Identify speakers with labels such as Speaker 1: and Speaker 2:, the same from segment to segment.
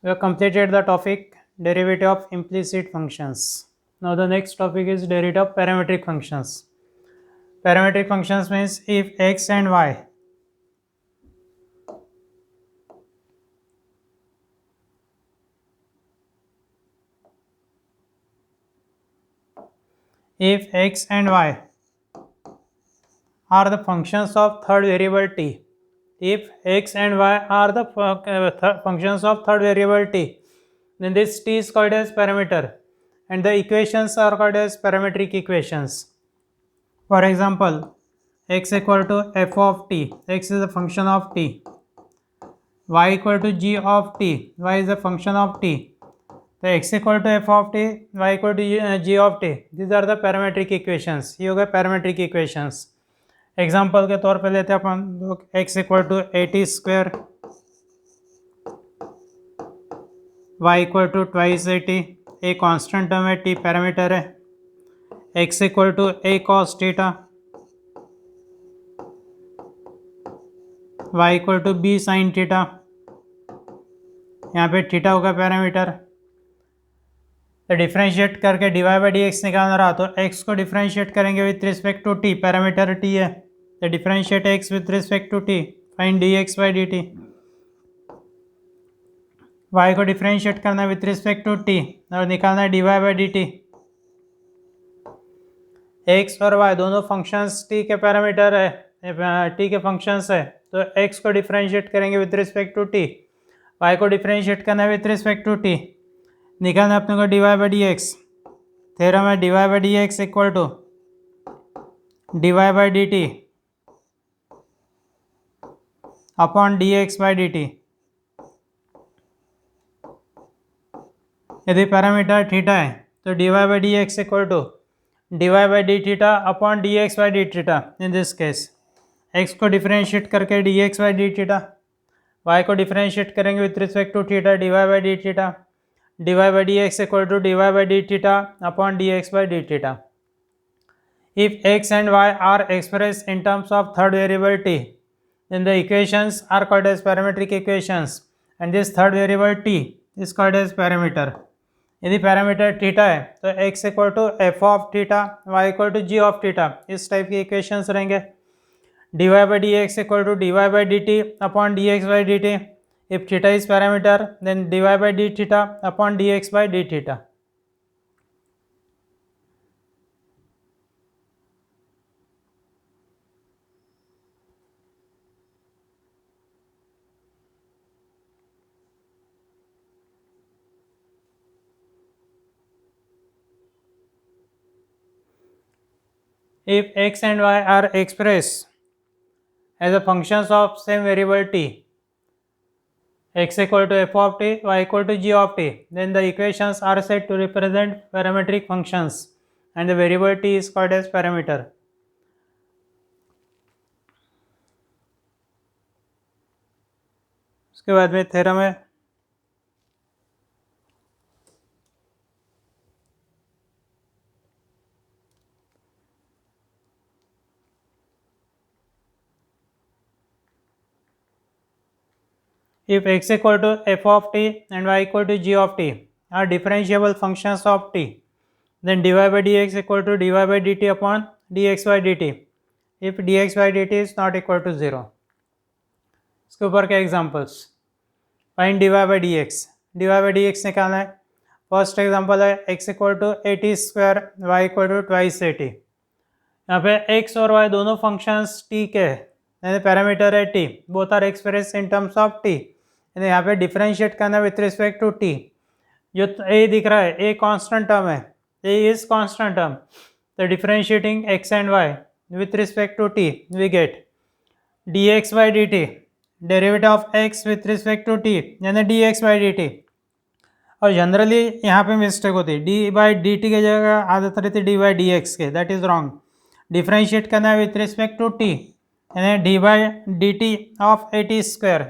Speaker 1: We have completed the topic derivative of implicit functions. Now the next topic is derivative of parametric functions. Parametric functions means if x and y are the functions of third variable t. If x and y are the functions of third variable t, then this t is called as parameter and the equations are called as parametric equations. For example, x equal to f of t, x is a function of t, y equal to g of t, y is a function of t, तो x equal to f of t, y equal to g of t, these are the parametric equations. ये हो गए parametric equations. Example के तौर पे लेते हैं अपन लोग x equal to A T square, y equal to twice A T, A constant term है, t पैरामीटर है, x equal to A cos theta, y equal to B sine theta, यहाँ पे थीटा होगा पैरामीटर. तो differentiate करके dy by D x निकालना रहा तो x को डिफ्रेंशिएट करेंगे with respect to t, parameter t है, तो differentiate x with respect to t, find dx by dt. y को डिफ्रेंशिएट करना है विथ रिस्पेक्ट टू t और निकालना है dy बाई dt. x और y दोनों फंक्शंस t के पैरामीटर है, t के फंक्शंस है, तो x को डिफ्रेंशिएट करेंगे with respect to t, y को डिफ्रेंशिएट करना है विथ रिस्पेक्ट टू t, निकालना अपने को dy by D X. Theorem है dy by D x equal to dy by D T upon dx by D T. यदि parameter theta है तो dy by D x equal to dy by D theta upon dx by D theta. In this case x को differentiate करके dx by D theta, y को differentiate करेंगे with respect to theta dy by D theta, dy by dx equal to dy by d theta upon dx by d theta. If x and y are expressed in terms of third variable t, then the equations are called as parametric equations and this third variable t is called as parameter. यदि parameter theta है तो x equal to F of theta, y equal to G of theta, इस type के equations रहेंगे. dy by dx equal to dy by dt upon dx by dt. If theta is parameter, then dy by d theta upon dx by d theta. If x and y are expressed as a functions of same variable t, x equal to f of t, y equal to g of t, then the equations are said to represent parametric functions and the variable t is called as parameter. उसके बाद में theorem है if x equal to f of t and y equal to g of t are differentiable functions of t, then dy by dx equal to dy by dt upon dx by dt if dx by dt is not equal to 0. इसके ऊपर के examples, find dy by dx, dy by dx निकालना है. First example है x equal to A T square, Y equal to twice A T. यहाँ पे x और y दोनों फंक्शंस t के हैं, पैरामीटर है t, both are express in terms of t. यहाँ पे डिफरेंशिएट करना विथ रिस्पेक्ट टू t. जो a दिख रहा है a कांस्टेंट टर्म है, a इज कांस्टेंट टर्म, तो differentiating x and y with respect to t we get dx by dt, derivative of x with respect to t यानी dx by dt. और generally यहाँ पे mistake होती है, d by D T की जगह आदत रहती है d बाई डी एक्स के, दैट इज रॉन्ग. डिफरेंशिएट करना है विथ रिस्पेक्ट टू t यानी d by D t of a T square,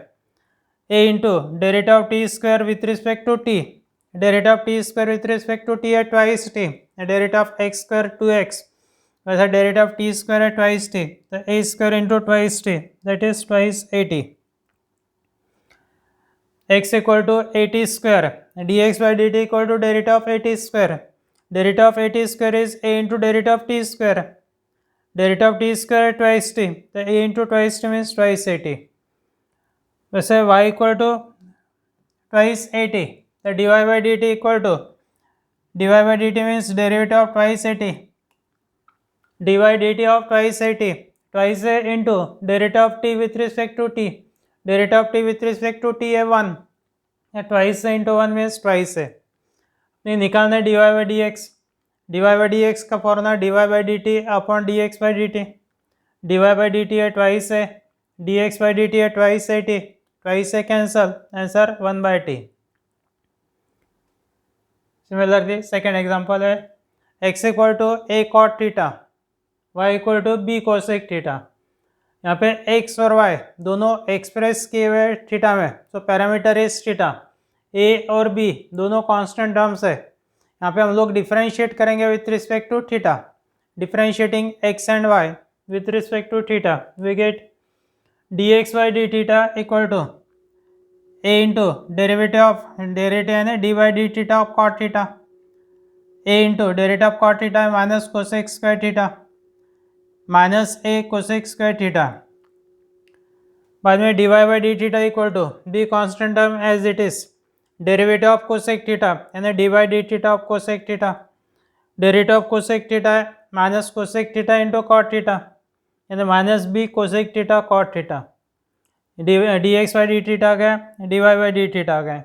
Speaker 1: a into derivative of t square with respect to t, derivative of t square with respect to t है twice t, derivative of x square 2x, वैसा derivative of t square है twice t, तो a square into twice t that is twice 80. x equal to A T square, d x by D t equal to derivative of a T square, derivative of a T square is a into derivative of t square, derivative of t square twice t, तो a into twice t means twice A t. वैसे y equal to twice A t, तो d y by D t equal to dy by dt means derivative of twice at, dy dt of twice at, twice into derivative of t with respect to t, derivative of t with respect to t है 1, या twice into 1 means twice है। नहीं निकालना है dy by dx, dy by dx का formula dy by dt upon dx by dt, dy by dt है twice है, dx by dt है twice है t, twice है cancel, answer 1 by t। Similarly second example है x equal to a cot theta, y equal to b cosec theta. यहाँ पे x और y दोनों एक्सप्रेस किए हुए थीटा में, तो पैरामीटर इज थीटा, a और b दोनों कांस्टेंट टर्म्स है। यहाँ पे हम लोग डिफरेंशिएट करेंगे with respect to theta, differentiating x and y with respect to theta, we get dx by d theta equal to a into derivative यानी d by D theta of cot theta, a into derivative of cot theta minus cosec square theta minus a cosec square theta. बाद में d y by D theta equal to d constant term as it is, derivative of cosec theta यानी d by D theta of cosec theta, derivative of cosec theta minus cosec theta into cot theta यानी minus b cosec theta cot theta, d x by D theta आ गया, d y by D theta आ गया।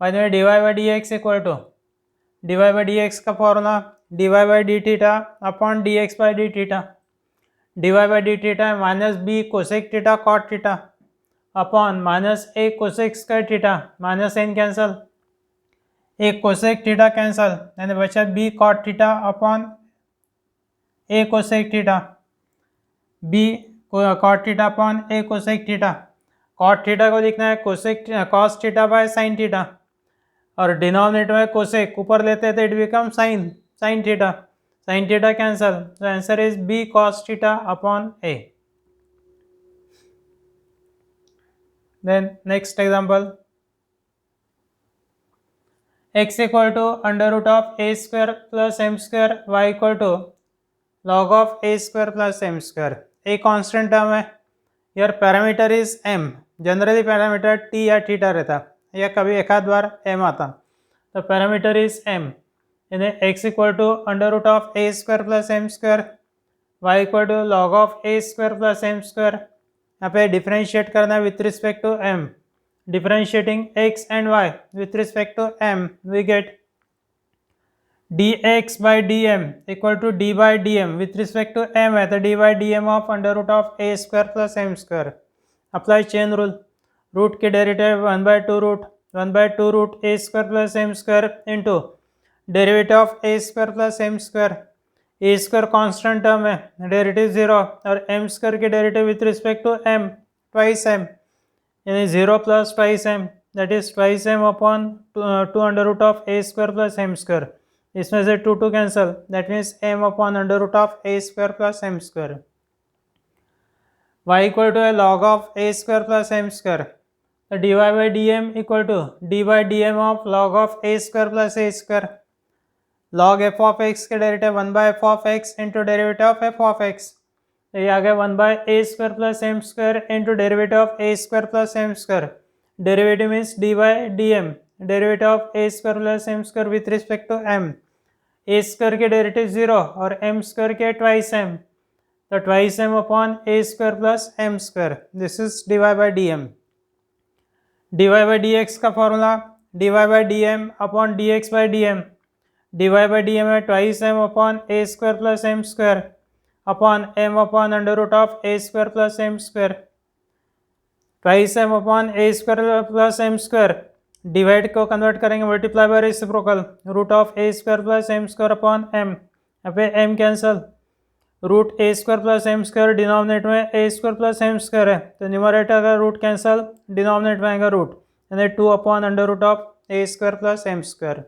Speaker 1: बाद में d y by D x equal to d y by D x का formula d y by D theta upon d x by D theta, d y by D theta minus b cosec theta cot theta upon minus a cosec square theta, minus and cancel, a cosec theta cancel यानी बचा b cot theta upon a cosec theta, b cot theta upon a cosec theta. Cot theta को लिखना है cosec cos theta by sine theta, और denominator में cosec ऊपर लेते हैं तो it become sine theta cancel, तो answer is b cos theta upon a. Then next example, x equal to under root of a square plus m square, y equal to log of a square plus m square. A constant term है, यार parameter is m, generally parameter t या theta रहता या कभी एक आध बार m आता, तो पैरामीटर इज m यानी x equal to under root of a square plus m square, y equal to log of a square plus m square. यहाँ पे डिफरेंशिएट करना है with respect to m, differentiating x and y with respect to m, we get dx by dm equal to d by dm with respect to m है तो d by dm of under root of a square plus m square. Apply chain rule, root के derivative 1/2 root a square plus m square into derivative of a square plus m square. a square constant term है, derivative 0 और m square के derivative with respect to m twice m यानी 0 plus twice m, that is twice m upon 2 under root of a square plus m square. इसमें से 2 cancel, that means m upon under root of a square plus m square. y equal to log of a square plus m square, तो d y by d m equal to d by d m of log of a square plus a square. Log f of x के derivative 1 by f of x into derivative of f of x, तो ये आ गया 1 by a square plus m square into derivative of a square plus m square. Derivative means d by d m, derivative of a square plus m square with respect to m, a square के derivative 0 और m square के twice m, तो twice m upon a square plus m square, this is d y by d m. D y by D x का formula d y by d m upon d x by d m, d y by d m है twice m upon a square plus m square upon m upon under root of a square plus m square. Twice m upon a square plus m square, divide को convert करेंगे multiply by reciprocal, root of a square plus m square upon m, यहाँ पे m cancel, root a square plus m square denominate में a square plus m square है तो numerator का root cancel, denominate में आएगा root यानी 2 upon under root of a square plus m square.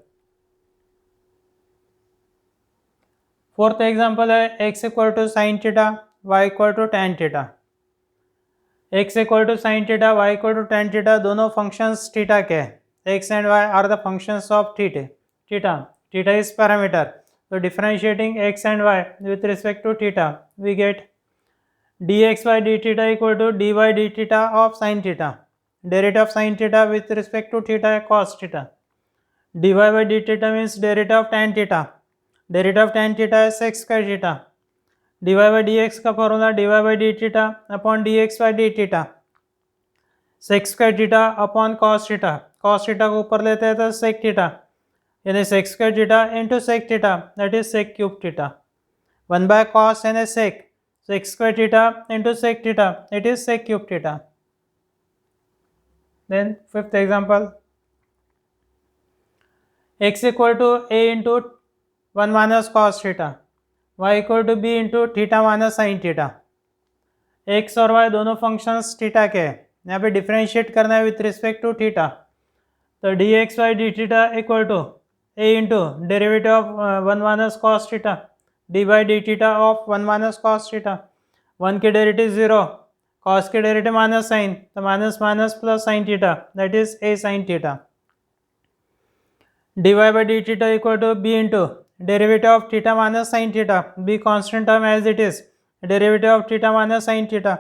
Speaker 1: Fourth example है x equal to sine theta, y equal to tan theta. x equal to sine theta, y equal to tan theta, दोनों functions theta के हैं. x and y are the functions of theta. Theta is parameter. So differentiating x and y with respect to theta, we get dx by d theta equal to dy d theta of sin theta. Derivative of sin theta with respect to theta cos theta. dy by d theta means derivative of tan theta. Derivative of tan theta is sec square theta. dy by dx का formula dy by d theta upon dx by d theta. sec square theta upon cos theta. cos theta को ऊपर लेते हैं तो sec theta, यानी sec square theta into sec theta, that is sec cube theta. 1 by cos and a sec square theta into sec theta, it is sec cube theta. Then fifth example, x equal to a into 1 minus cos theta, y equal to b into theta minus sin theta. x और y दोनों functions theta के हैं. यहाँ पे differentiate करना है with respect to theta. तो dx by d theta equal to a into derivative of 1 minus cos theta d by D theta of 1 minus cos theta. 1 की डेरिवेटिव 0, कॉस की डेरिवेटिव माइनस साइन, तो minus minus plus sine theta, that is a sine theta. dy by d theta equal to b into derivative of theta minus sin theta, b constant term as it is, derivative of theta minus sin theta.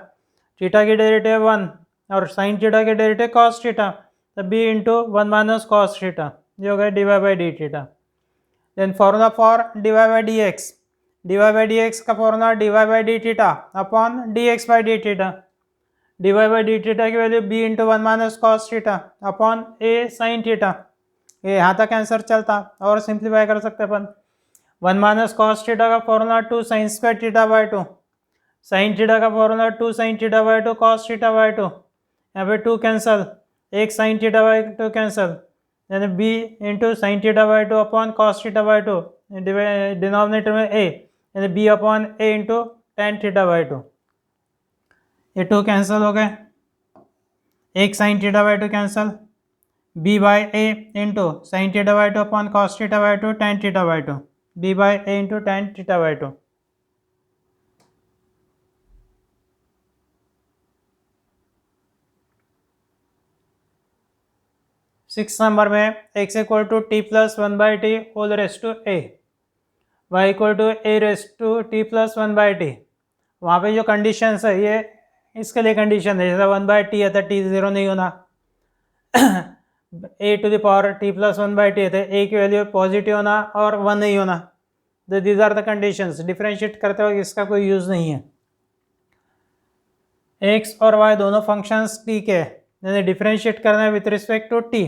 Speaker 1: Theta की derivative 1 और sin theta की derivative cos theta, तो b into 1 minus cos theta, ये हो गया dy by d theta. Then formula for dy by dx, dy by dx का formula dy by d theta upon dx by d theta. dy by d theta की value b into 1 minus cos theta upon a sin theta. ये यहाँ तक answer चलता और simplify कर सकते अपन. 1 माइनस कॉस थीटा का formula 2 sine square theta by 2, sine theta का formula 2 sine theta by 2 cos theta by 2. यहाँ पे 2 कैंसल, एक साइन थीटा बाई 2 कैंसल, यानी b into sine theta by 2 upon cos theta by 2, denominator में a, यानी b upon a into tan theta by 2. ये 2 cancel हो गए, एक sine theta by 2 cancel, b by a into sin theta by 2 upon cos theta by 2 tan theta by 2, b by a into tan theta by 2. Six number में x equal to T plus 1 by t whole raise to a, y equal to a raise to T plus 1 by t. वहाँ पे जो conditions है ये इसके लिए condition है, जैसे 1 बाई टी है तो टी 0 नहीं होना, a to the power t plus 1 by t है तो a की वैल्यू पॉजिटिव होना और 1 नहीं होना. तो these are the conditions. Differentiate करते वक्त इसका कोई यूज़ नहीं है. x और y दोनों फंक्शंस t के, यानी डिफरेंशिएट करना है with respect to t.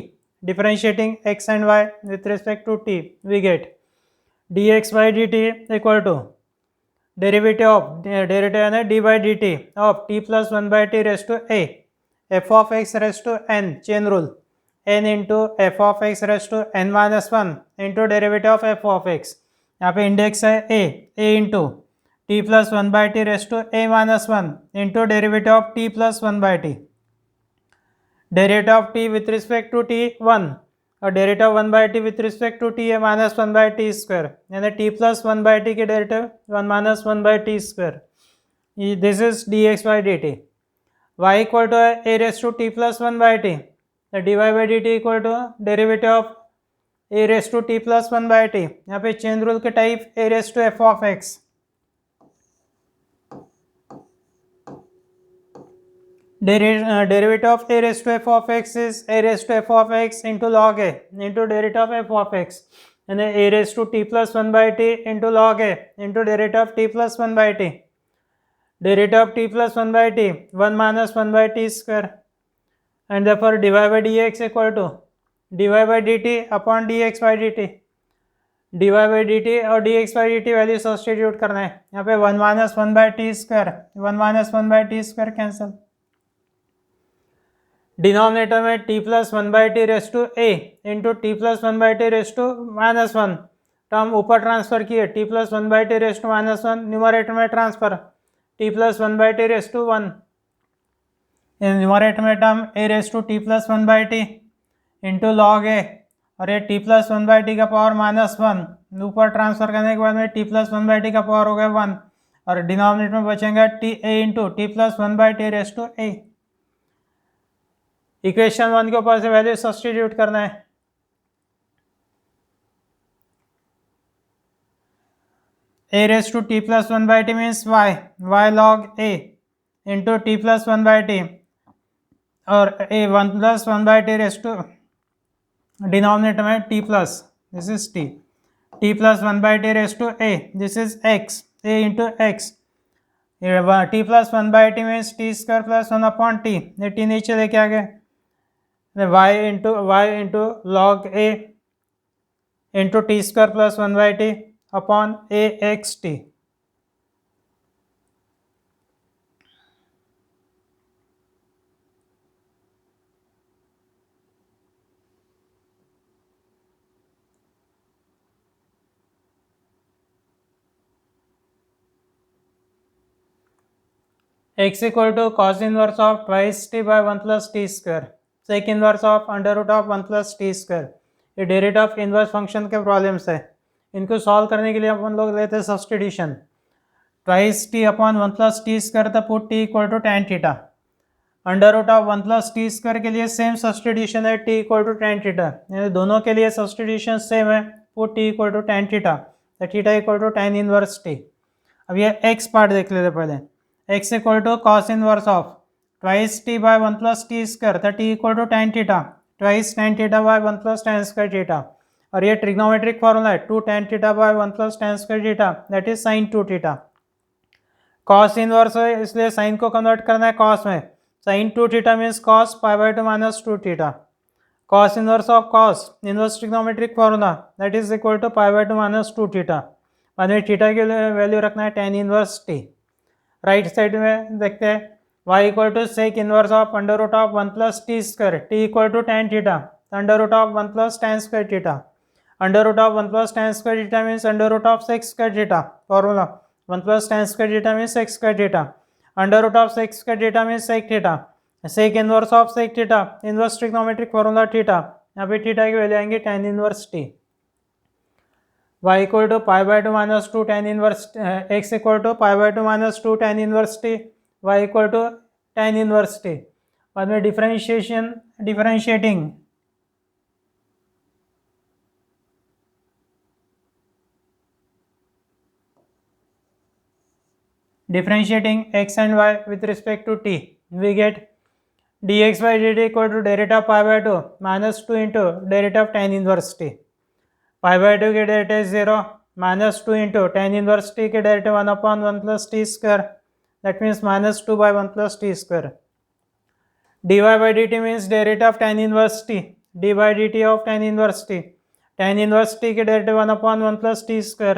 Speaker 1: Differentiating x and y with respect to t, we get dx by D t equal to derivative यानी d by D t of t plus 1 by T raise to a, f of x raise to n, chain rule, n into f of x raise to n minus 1 into derivative of f of x. यहाँ पे index है a into T plus 1 by T raise to a minus 1 into derivative of t plus 1 by t. Derivative of t with respect to t 1 और derivative 1 by t with respect to t है minus 1 by T square, यानी t plus 1 by t के derivative 1 minus 1 by T square. This is dx by D t. y equal to a raise to t plus 1 by T, तो dy by dt equal to derivative of a raise to t plus 1 by t. यहाँ पे chain rule के type a raise to f of x. Derivative of a raise to f of x is a raise to f of x into log a into derivative of f of x, यानी a raise to t plus 1 by T into log a into derivative of t plus 1 by t. Derivative of t plus 1 by T 1 minus 1 by T square, and therefore dy by dx equal to dy by dt upon dx by dt. dy by dt और dx by dt value substitute करना है. यहाँ पे 1 minus 1 by T square, 1 minus 1 by T square cancel. Denominator में t plus 1 by T raise to a into T plus 1 by T raise to minus 1 term ऊपर transfer किए, t plus 1 by T raise to minus 1, numerator में transfer t plus 1 by T raise to 1, numerator में term a raise to T plus 1 by T into log A, और ये t plus 1 by T का power minus 1, ऊपर transfer करने के बाद में t प्लस 1 बाई टी का पावर हो गया 1, और डिनोमिनेटर में बचेगा T a into T plus 1 by T raise to a. Equation 1 के ऊपर से वैल्यू सब्सटीट्यूट करना है। a raised to t plus 1 by t means y log a into t plus 1 by t, और a 1 plus 1 by t raised to denominator में t plus, this is t plus 1 by t raised to a, this is x, a into x, t plus 1 by t means t square plus 1 upon t, ये t नीचे लेके आ गए, y into log a into t square plus 1 by t upon a x t। x equal to cos inverse of twice t by 1 plus t square, sec inverse of under root of 1 plus T square. ये derivative of inverse function के problems है, इनको solve करने के लिए अपन लोग लेते हैं substitution. Twice T upon 1 plus T square था, put T equal to tan theta. Under root of 1 plus T square के लिए सेम सब्सटीट्यूशन है, T equal to tan theta, यानी दोनों के लिए सब्सटीट्यूशन सेम है, put T equal to tan theta, theta equal to tan inverse T. अब ये x पार्ट देख लेते पहले, x equal to cos inverse of twice T bye 1 plus T square था, t equal to tan theta, twice tan theta by 1 plus tan square theta, और ये trigonometric formula है 2 tan theta by 1 plus tan square theta, that is sin 2 theta. Cos inverse है इसलिए sign को convert करना है cos में, sin 2 theta means cos pi by 2 minus 2 theta, cos inverse of cos inverse trigonometric formula that is equal to pi by 2 minus 2 theta, बाद में theta की value रखना है tan inverse t। Right side में देखते हैं y equal to sec inverse of under root of 1 plus T square, t equal to tan theta, under root of 1 plus tan square theta, under root of 1 plus tan square theta means under root of sec square theta, formula 1 plus tan square theta means sec square theta, under root of sec square theta means sec theta, sec inverse of sec theta, inverse trigonometric formula theta, यहाँ पे theta की value आएंगे tan inverse t। y equal to pi by 2 minus 2 tan inverse, x equal to pi by 2 minus 2 tan inverse t, y equal to tan inverse t। बाद में differentiating x and y with respect to t, we get dx by dt equal to derivative pi by 2 minus 2 into derivative tan inverse t। Pi by 2 के derivative 0 minus 2 into tan inverse t के derivative 1 upon 1 plus T square, that means minus 2 by 1 plus T square. dy by dt means derivative of tan inverse t, d by dt ऑफ tan inverse t, tan inverse t के derivative 1 upon 1 plus T square,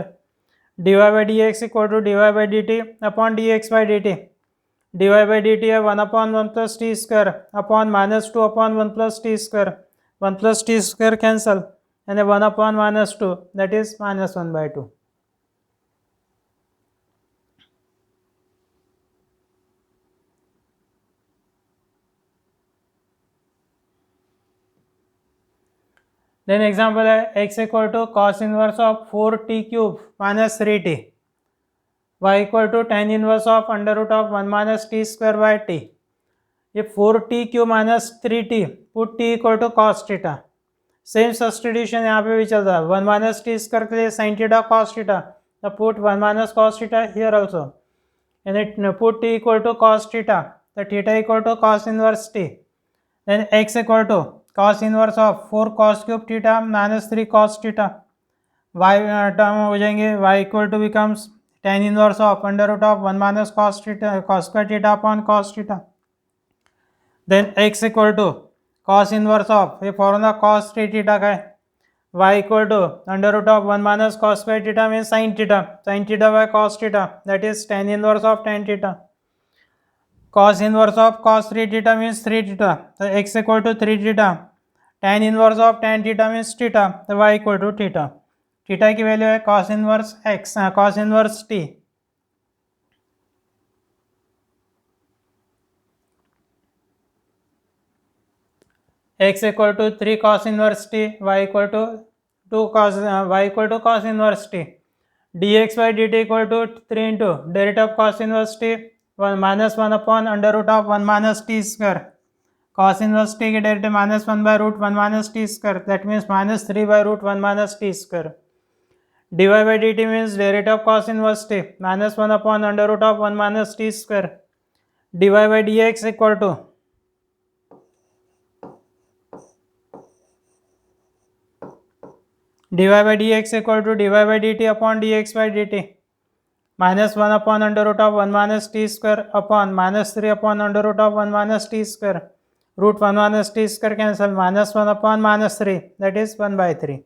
Speaker 1: dy by dx equal to dy by dt upon dx by dt, dy by dt है 1 upon 1 plus T square upon minus 2 upon 1 plus T square, 1 plus T square cancel, and 1 upon minus 2 that is minus 1 by 2। then example है x equal to cos inverse of 4t cube minus 3t, y equal to tan inverse of under root of 1 minus t square by t। ये 4t cube minus 3t, put t equal to cos theta, same substitution यहाँ पे भी चल रहा है, 1 minus t square के लिए sine theta cos theta, the put 1 minus cos theta here also, and put T equal to cos theta, the theta equal to cos inverse t, then x equal to cos inverse of 4 cos cube theta minus 3 cos theta, y term हो जाएंगे, y equal to becomes tan inverse of under root of 1 minus cos theta cos square theta upon cos theta, then x equal to cos inverse of, ये formula cos 3 theta का है, y equal to under root of 1 minus cos square theta mean sine theta by cos theta, that is tan inverse of tan theta, cos inverse of cos 3 theta means 3 theta, तो x equal to 3 theta, tan inverse of tan theta means theta, तो y equal to theta, theta की value है cos inverse x, cos inverse t। x equal to 3 cos inverse t, y equal to 2 cos y equal to cos inverse t, dx by dt equal to 3 into derivative cos inverse t 1 minus 1 upon under root of 1 minus t square cos inverse t की derivative -1 by root 1 minus t square, that means -3 by root 1 minus t square. dy by dt means derivative of cos inverse t, -1 upon under root of 1 minus t square. dy by dx equal to dy by dt upon dx by dt, -1 upon under root of 1 minus t square upon -3 upon under root of 1 minus t square. Root 1 minus t square cancel, -1 upon -3, that is 1 by 3.